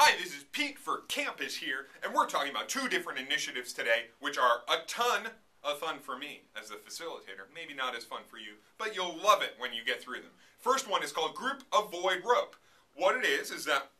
Hi, this is Pete for Campus here, and we're talking about two different initiatives today, which are a ton of fun for me as the facilitator. Maybe not as fun for you, but you'll love it when you get through them. First one is called Group Avoid Rope. What it is that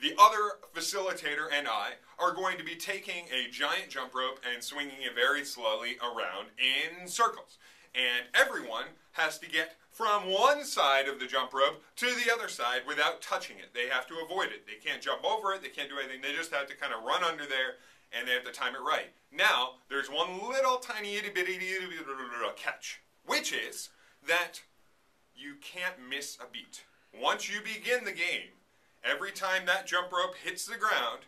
the other facilitator and I are going to be taking a giant jump rope and swinging it very slowly around in circles. And everyone has to get from one side of the jump rope to the other side without touching it. They have to avoid it. They can't jump over it. They can't do anything. They just have to kind of run under there, and they have to time it right. Now, there's one little tiny itty-bitty catch, which is that you can't miss a beat. Once you begin the game, every time that jump rope hits the ground,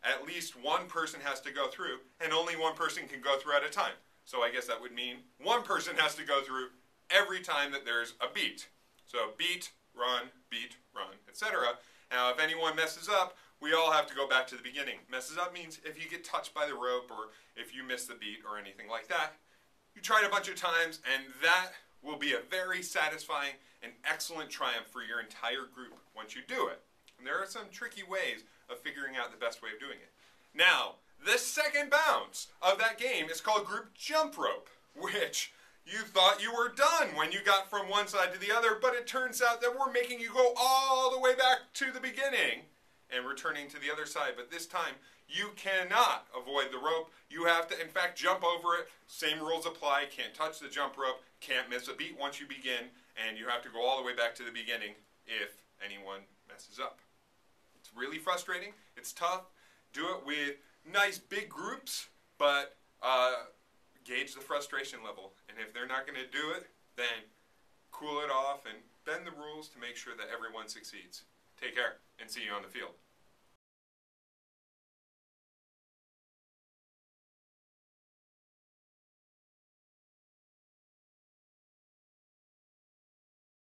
at least one person has to go through, and only one person can go through at a time. So I guess that would mean one person has to go through every time that there's a beat. So beat, run, etc. Now if anyone messes up, we all have to go back to the beginning. Messes up means if you get touched by the rope or if you miss the beat or anything like that. You try it a bunch of times and that will be a very satisfying and excellent triumph for your entire group once you do it. And there are some tricky ways of figuring out the best way of doing it. Now, the second bounce of that game is called Group Jump Rope, which you thought you were done when you got from one side to the other, but it turns out that we're making you go all the way back to the beginning and returning to the other side. But this time, you cannot avoid the rope. You have to, in fact, jump over it. Same rules apply. Can't touch the jump rope. Can't miss a beat once you begin. And you have to go all the way back to the beginning if anyone messes up. It's really frustrating. It's tough. Do it with nice big groups, but gauge the frustration level. And if they're not going to do it, then cool it off and bend the rules to make sure that everyone succeeds. Take care and see you on the field.